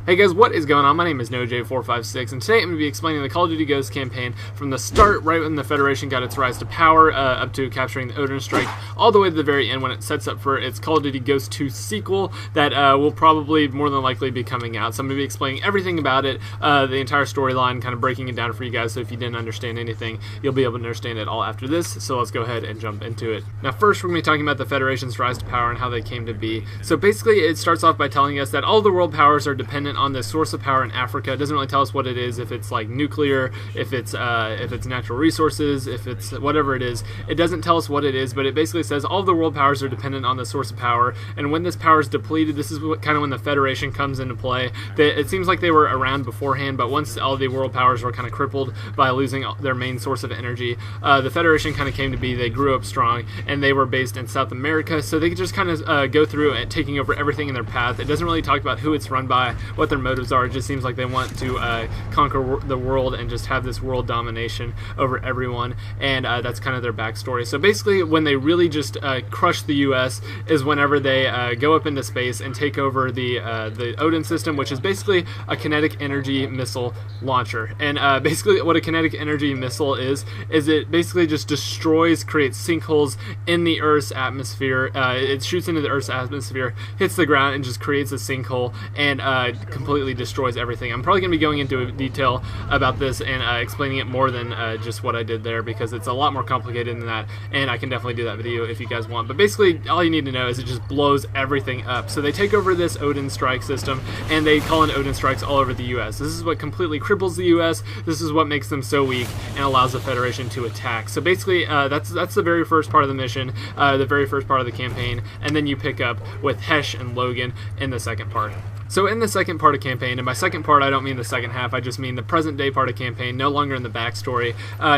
Hey guys, what is going on? My name is NoJ456, and today I'm going to be explaining the Call of Duty Ghosts campaign from the start, right when the Federation got its rise to power, up to capturing the Odin Strike, all the way to the very end when it sets up for its Call of Duty Ghosts 2 sequel that will probably, more than likely, be coming out. So I'm going to be explaining everything about it, the entire storyline, kind of breaking it down for you guys, so if you didn't understand anything, you'll be able to understand it all after this. So let's go ahead and jump into it. Now first, we're going to be talking about the Federation's rise to power and how they came to be. So basically, it starts off by telling us that all the world powers are dependent on this source of power in Africa. It doesn't really tell us what it is, if it's like nuclear, if it's natural resources, if it's whatever it is. It doesn't tell us what it is, but it basically says all of the world powers are dependent on the source of power, and when this power is depleted, this is kind of when the Federation comes into play. It seems like they were around beforehand, but once all the world powers were kind of crippled by losing their main source of energy, the Federation kind of came to be. They grew up strong, and they were based in South America, so they could just kind of go through and taking over everything in their path. It doesn't really talk about who it's run by, what their motives are. It just seems like they want to conquer the world and just have this world domination over everyone, and that's kind of their backstory. So basically, when they really just crush the U.S. is whenever they go up into space and take over the Odin system, which is basically a kinetic energy missile launcher. And basically, what a kinetic energy missile is it basically just destroys, creates sinkholes in the Earth's atmosphere. It shoots into the Earth's atmosphere, hits the ground, and just creates a sinkhole and completely destroys everything. I'm probably going to be going into detail about this and explaining it more than just what I did there, because it's a lot more complicated than that, and I can definitely do that video if you guys want. But basically, all you need to know is it just blows everything up. So they take over this Odin Strike system, and they call in Odin Strikes all over the U.S. This is what completely cripples the U.S. This is what makes them so weak and allows the Federation to attack. So basically, that's the very first part of the mission, the very first part of the campaign, and then you pick up with Hesh and Logan in the second part. So in the second part of campaign, and by second part I don't mean the second half, I just mean the present day part of campaign, no longer in the backstory.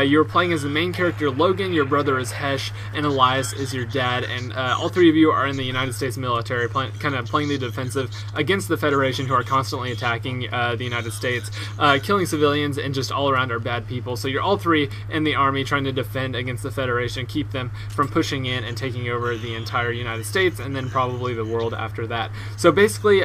You're playing as the main character Logan, your brother is Hesh, and Elias is your dad, and all three of you are in the United States military, kind of playing the defensive against the Federation, who are constantly attacking the United States, killing civilians, and just all around are bad people. So you're all three in the army trying to defend against the Federation, keep them from pushing in and taking over the entire United States, and then probably the world after that. So basically,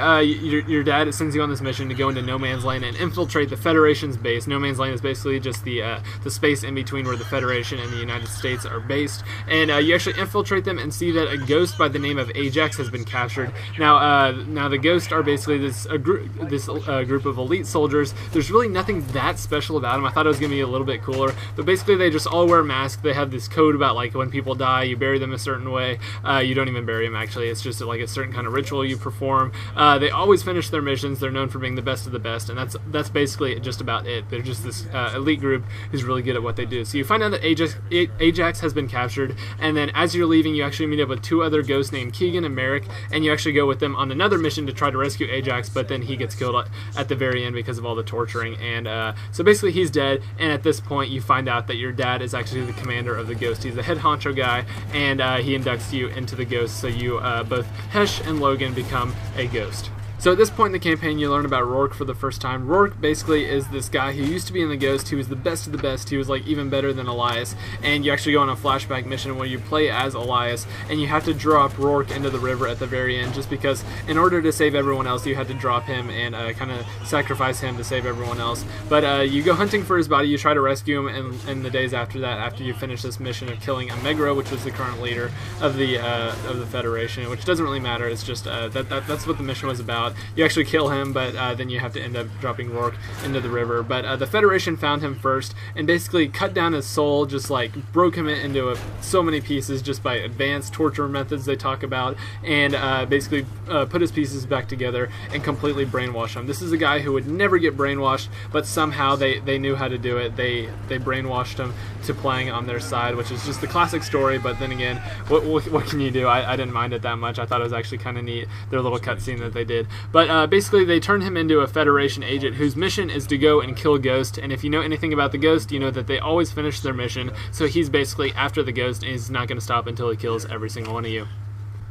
your dad sends you on this mission to go into No Man's Land and infiltrate the Federation's base. No Man's Land is basically just the space in between where the Federation and the United States are based, and you actually infiltrate them and see that a ghost by the name of Ajax has been captured. Now the ghosts are basically this group of elite soldiers. There's really nothing that special about them. I thought it was going to be a little bit cooler, but basically they just all wear masks. They have this code about like when people die, you bury them a certain way. You don't even bury them, actually. It's just like a certain kind of ritual you perform. They always finish their missions. They're known for being the best of the best, and that's basically just about it. They're just this elite group who's really good at what they do. So you find out that Ajax has been captured, and then as you're leaving, you actually meet up with two other ghosts named Keegan and Merrick, and you actually go with them on another mission to try to rescue Ajax, but then he gets killed at the very end because of all the torturing, and so basically he's dead, and at this point you find out that your dad is actually the commander of the Ghost. He's the head honcho guy, and he inducts you into the Ghost, so you both Hesh and Logan become a Ghost. So at this point in the campaign, you learn about Rourke for the first time. Rourke basically is this guy who used to be in the Ghost. He was the best of the best. He was like even better than Elias. And you actually go on a flashback mission where you play as Elias, and you have to drop Rourke into the river at the very end, just because in order to save everyone else, you had to drop him and kind of sacrifice him to save everyone else. But you go hunting for his body. You try to rescue him in the days after that, after you finish this mission of killing Amegra, which was the current leader of the Federation, which doesn't really matter. It's just that's what the mission was about. You actually kill him, but then you have to end up dropping Rourke into the river. But the Federation found him first and basically cut down his soul, just like broke him into so many pieces just by advanced torture methods they talk about, and basically put his pieces back together and completely brainwash him. This is a guy who would never get brainwashed, but somehow they knew how to do it. They brainwashed him to playing on their side, which is just the classic story. But then again, what can you do? I didn't mind it that much. I thought it was actually kind of neat, their little cutscene that they did. But basically they turn him into a Federation agent whose mission is to go and kill Ghost, and if you know anything about the Ghost, you know that they always finish their mission, so he's basically after the Ghost, and he's not going to stop until he kills every single one of you.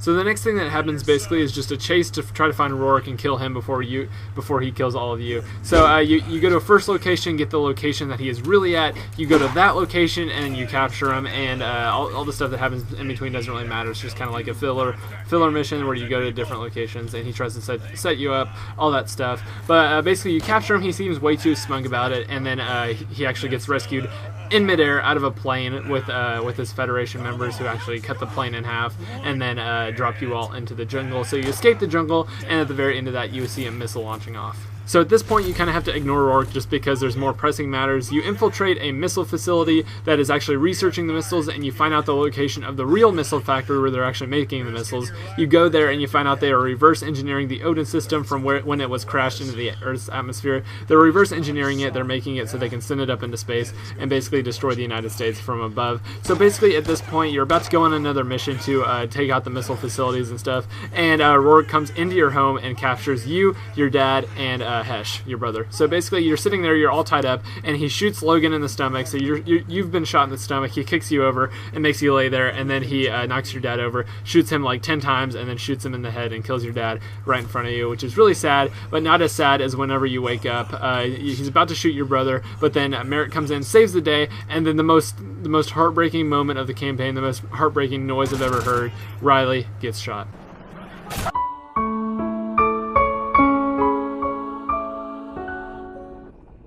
So the next thing that happens basically is just a chase to try to find Rourke and kill him before he kills all of you. So you go to a first location, get the location that he is really at. You go to that location and you capture him, and all the stuff that happens in between doesn't really matter. It's just kind of like a filler mission where you go to different locations and he tries to set you up, all that stuff. But basically you capture him. He seems way too smug about it, and then he actually gets rescued in midair out of a plane with his Federation members, who actually cut the plane in half and then drop you all into the jungle. So you escape the jungle, and at the very end of that you see a missile launching off. So at this point you kind of have to ignore Rourke just because there's more pressing matters. You infiltrate a missile facility that is actually researching the missiles, and you find out the location of the real missile factory where they're actually making the missiles. You go there and you find out they are reverse engineering the Odin system from when it was crashed into the Earth's atmosphere. They're reverse engineering it, they're making it so they can send it up into space and basically destroy the United States from above. So basically at this point you're about to go on another mission to take out the missile facilities and stuff, and Rourke comes into your home and captures you, your dad, and Hesh, your brother. So basically you're sitting there, you're all tied up, and he shoots Logan in the stomach. So you've been shot in the stomach. He kicks you over and makes you lay there, and then he knocks your dad over, shoots him like 10 times, and then shoots him in the head and kills your dad right in front of you, which is really sad, but not as sad as whenever you wake up. He's about to shoot your brother, but then Merritt comes in, saves the day, and then the most heartbreaking moment of the campaign, the most heartbreaking noise I've ever heard, Riley gets shot.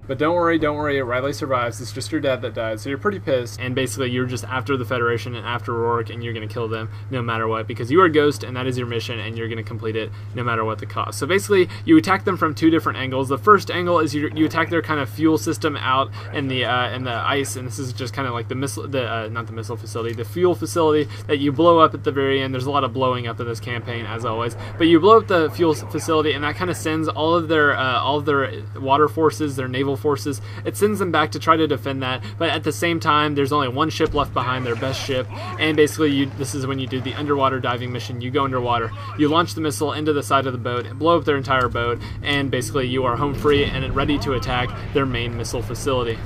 But don't worry, Riley survives. It's just your dad that died, so you're pretty pissed. And basically, you're just after the Federation and after Rourke, and you're going to kill them no matter what, because you are Ghost, and that is your mission, and you're going to complete it no matter what the cost. So basically, you attack them from two different angles. The first angle is you attack their kind of fuel system out in the ice, and this is just kind of like not the missile facility, the fuel facility that you blow up at the very end. There's a lot of blowing up in this campaign, as always. But you blow up the fuel facility, and that kind of sends all of their water forces, their naval forces, it sends them back to try to defend that, but at the same time there's only one ship left behind, their best ship, and basically this is when you do the underwater diving mission. You go underwater, you launch the missile into the side of the boat and blow up their entire boat, and basically you are home free and ready to attack their main missile facility.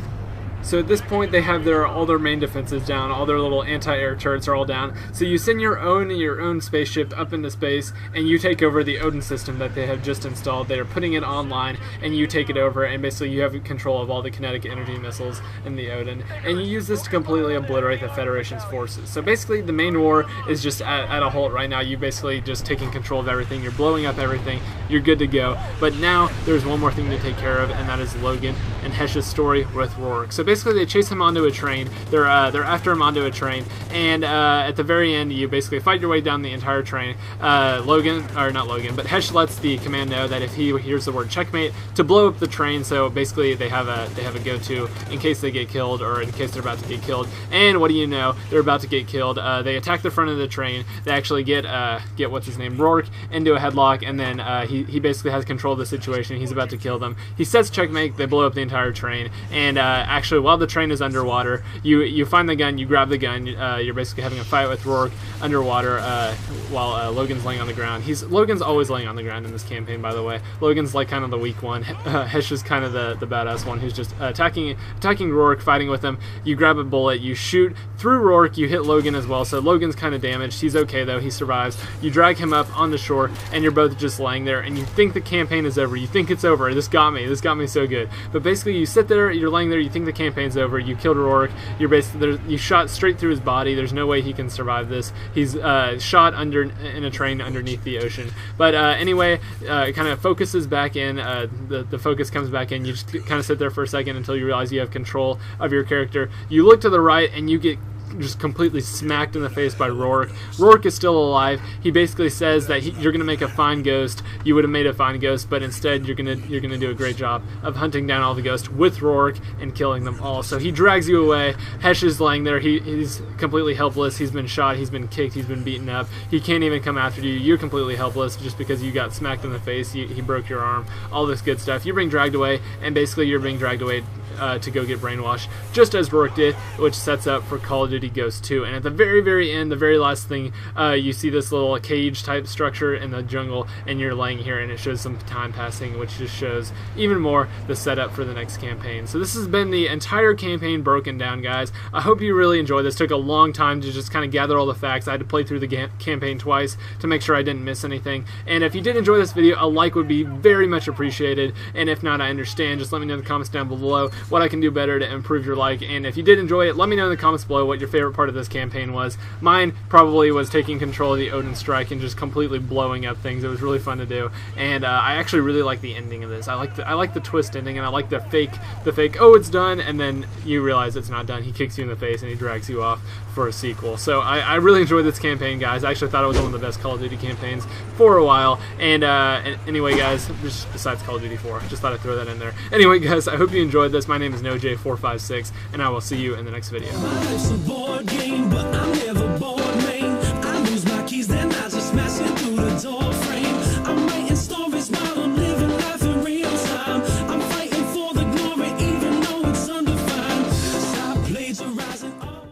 So at this point they have all their main defenses down, all their little anti-air turrets are all down. So you send your own spaceship up into space, and you take over the Odin system that they have just installed. They are putting it online, and you take it over, and basically you have control of all the kinetic energy missiles in the Odin, and you use this to completely obliterate the Federation's forces. So basically the main war is just at a halt right now. You basically just taking control of everything, you're blowing up everything, you're good to go. But now there's one more thing to take care of, and that is Logan and Hesh's story with Rourke. So basically they chase him onto a train. They're after him onto a train, and at the very end you basically fight your way down the entire train. Not Logan, but Hesh lets the command know that if he hears the word checkmate, to blow up the train. So basically they have a go-to in case they get killed, or in case they're about to get killed. And what do you know, they're about to get killed. They attack the front of the train. They actually get what's his name, Rourke, into a headlock, and then he basically has control of the situation. He's about to kill them. He sets checkmate. They blow up the entire train, and actually while the train is underwater, you find the gun, you grab the gun, you're basically having a fight with Rourke underwater while Logan's laying on the ground. Logan's always laying on the ground in this campaign, by the way. Logan's like kind of the weak one. Hesh is kind of the badass one who's just attacking Rourke, fighting with him. You grab a bullet, you shoot through Rourke, you hit Logan as well, so Logan's kind of damaged. He's okay though, he survives. You drag him up on the shore, and you're both just laying there, and you think the campaign is over. You think it's over. This got me so good. But basically you sit there, you're laying there, you think the campaign's over. You killed Rourke. You shot straight through his body. There's no way he can survive this. He's shot in a train underneath the ocean. But anyway, it kind of focuses back in. The focus comes back in. You just kind of sit there for a second until you realize you have control of your character. You look to the right, and you get just completely smacked in the face by Rourke. Rourke is still alive. He basically says that you're going to make a fine ghost. You would have made a fine ghost, but instead you're going to do a great job of hunting down all the ghosts with Rourke and killing them all. So he drags you away. Hesh is laying there. He's completely helpless. He's been shot. He's been kicked. He's been beaten up. He can't even come after you. You're completely helpless just because you got smacked in the face. He broke your arm. All this good stuff. You're being dragged away, and basically you're being dragged away to go get brainwashed, just as Rourke did, which sets up for Call of Duty Duty Ghosts 2. And at the very, very end, the very last thing, you see this little cage type structure in the jungle, and you're laying here, and it shows some time passing, which just shows even more the setup for the next campaign. So this has been the entire campaign broken down, guys. I hope you really enjoyed this. It took a long time to just kind of gather all the facts. I had to play through the campaign twice to make sure I didn't miss anything. And if you did enjoy this video, a like would be very much appreciated. And if not, I understand. Just let me know in the comments down below what I can do better to improve your like. And if you did enjoy it, let me know in the comments below what your favorite part of this campaign was. Mine probably was taking control of the Odin Strike and just completely blowing up things. It was really fun to do. And I actually really like the ending of this. I like the twist ending, and I like the fake, oh, it's done, and then you realize it's not done. He kicks you in the face and he drags you off for a sequel. So I really enjoyed this campaign, guys. I actually thought it was one of the best Call of Duty campaigns for a while. And anyway, guys, just besides Call of Duty 4, just thought I'd throw that in there. Anyway, guys, I hope you enjoyed this. My name is NoJ456, and I will see you in the next video.